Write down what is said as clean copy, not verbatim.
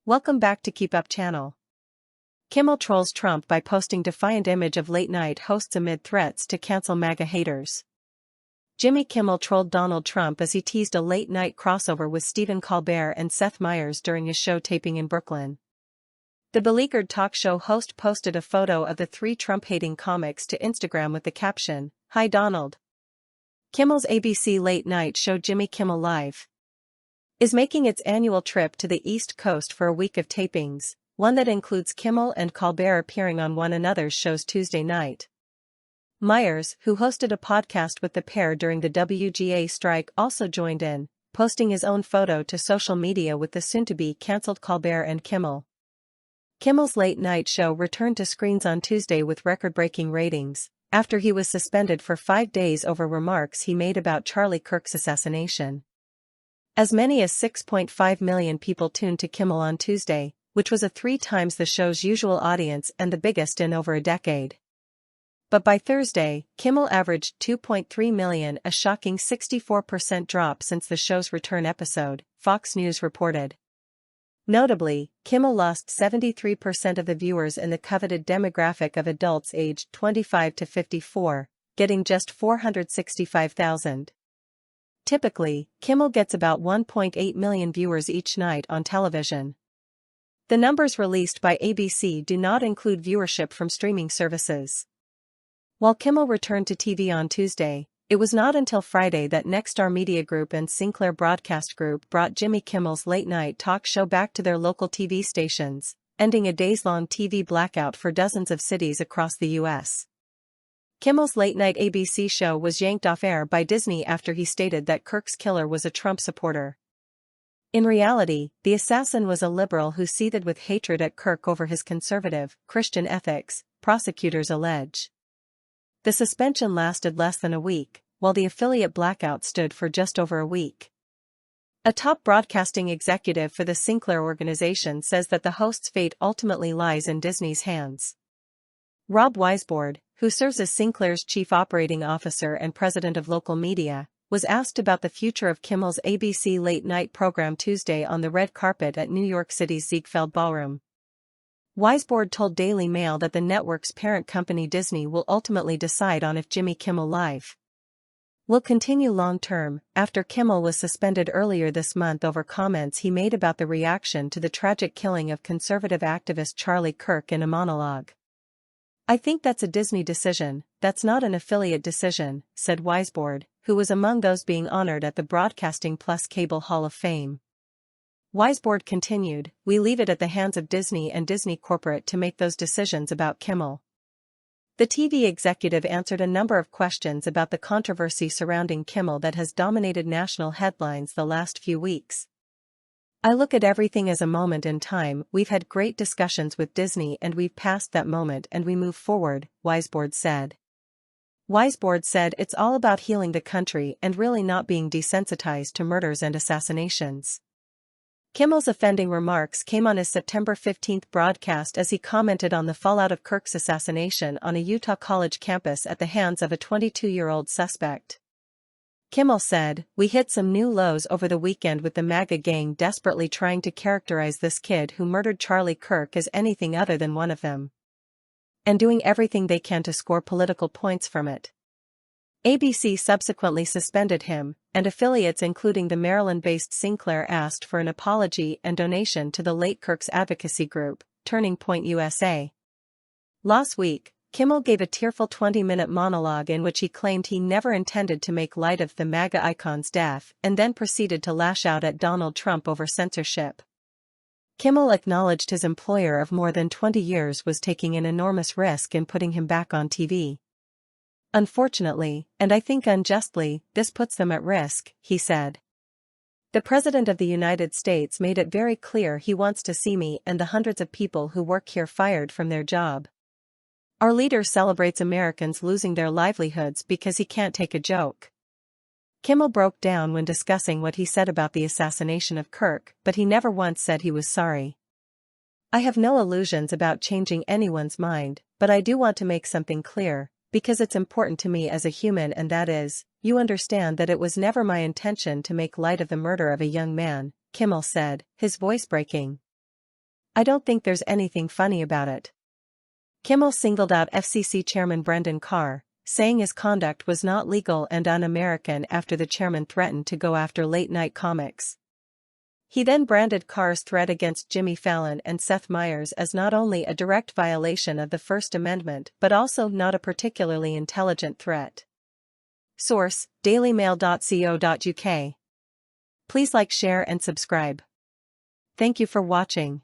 Welcome back to Keep Up channel. Kimmel trolls Trump by posting defiant image of late-night hosts amid threats to cancel MAGA haters. Jimmy Kimmel trolled Donald Trump as he teased a late-night crossover with Stephen Colbert and Seth Meyers during his show taping in Brooklyn. The beleaguered talk show host posted a photo of the three Trump-hating comics to Instagram with the caption, "Hi Donald." Kimmel's ABC late-night show Jimmy Kimmel Live is making its annual trip to the East Coast for a week of tapings, one that includes Kimmel and Colbert appearing on one another's shows Tuesday night. Meyers, who hosted a podcast with the pair during the WGA strike, also joined in, posting his own photo to social media with the soon-to-be cancelled Colbert and Kimmel. Kimmel's late-night show returned to screens on Tuesday with record-breaking ratings, after he was suspended for 5 days over remarks he made about Charlie Kirk's assassination. As many as 6.5 million people tuned to Kimmel on Tuesday, which was 3 times the show's usual audience and the biggest in over a decade. But by Thursday, Kimmel averaged 2.3 million, a shocking 64% drop since the show's return episode, Fox News reported. Notably, Kimmel lost 73% of the viewers in the coveted demographic of adults aged 25 to 54, getting just 465,000. Typically, Kimmel gets about 1.8 million viewers each night on television. The numbers released by ABC do not include viewership from streaming services. While Kimmel returned to TV on Tuesday, it was not until Friday that Nexstar Media Group and Sinclair Broadcast Group brought Jimmy Kimmel's late-night talk show back to their local TV stations, ending a days-long TV blackout for dozens of cities across the U.S. Kimmel's late-night ABC show was yanked off air by Disney after he stated that Kirk's killer was a Trump supporter. In reality, the assassin was a liberal who seethed with hatred at Kirk over his conservative, Christian ethics, prosecutors allege. The suspension lasted less than a week, while the affiliate blackout stood for just over a week. A top broadcasting executive for the Sinclair organization says that the host's fate ultimately lies in Disney's hands. Rob Weisbord, who serves as Sinclair's chief operating officer and president of local media, was asked about the future of Kimmel's ABC late-night program Tuesday on the red carpet at New York City's Ziegfeld Ballroom. Weisbord told Daily Mail that the network's parent company Disney will ultimately decide on if Jimmy Kimmel Live will continue long-term, after Kimmel was suspended earlier this month over comments he made about the reaction to the tragic killing of conservative activist Charlie Kirk in a monologue. "I think that's a Disney decision, that's not an affiliate decision," said Weisbord, who was among those being honored at the Broadcasting Plus Cable Hall of Fame. Weisbord continued, "We leave it at the hands of Disney and Disney Corporate to make those decisions about Kimmel." The TV executive answered a number of questions about the controversy surrounding Kimmel that has dominated national headlines the last few weeks. "I look at everything as a moment in time. We've had great discussions with Disney and we've passed that moment and we move forward," Weisbord said. Weisbord said it's all about healing the country and really not being desensitized to murders and assassinations. Kimmel's offending remarks came on his September 15 broadcast as he commented on the fallout of Kirk's assassination on a Utah college campus at the hands of a 22-year-old suspect. Kimmel said, "We hit some new lows over the weekend with the MAGA gang desperately trying to characterize this kid who murdered Charlie Kirk as anything other than one of them, and doing everything they can to score political points from it." ABC subsequently suspended him, and affiliates including the Maryland-based Sinclair asked for an apology and donation to the late Kirk's advocacy group, Turning Point USA. Last week, Kimmel gave a tearful 20-minute monologue in which he claimed he never intended to make light of the MAGA icon's death and then proceeded to lash out at Donald Trump over censorship. Kimmel acknowledged his employer of more than 20 years was taking an enormous risk in putting him back on TV. "Unfortunately, and I think unjustly, this puts them at risk," he said. "The President of the United States made it very clear he wants to see me and the hundreds of people who work here fired from their job. Our leader celebrates Americans losing their livelihoods because he can't take a joke." Kimmel broke down when discussing what he said about the assassination of Kirk, but he never once said he was sorry. "I have no illusions about changing anyone's mind, but I do want to make something clear, because it's important to me as a human, and that is, you understand that it was never my intention to make light of the murder of a young man," Kimmel said, his voice breaking. I don't think there's anything funny about it. Kimmel singled out FCC Chairman Brendan Carr, saying his conduct was not legal and un-American after the chairman threatened to go after late-night comics. He then branded Carr's threat against Jimmy Fallon and Seth Meyers as not only a direct violation of the First Amendment but also not a particularly intelligent threat. Source: dailymail.co.uk. Please like, share and subscribe. Thank you for watching.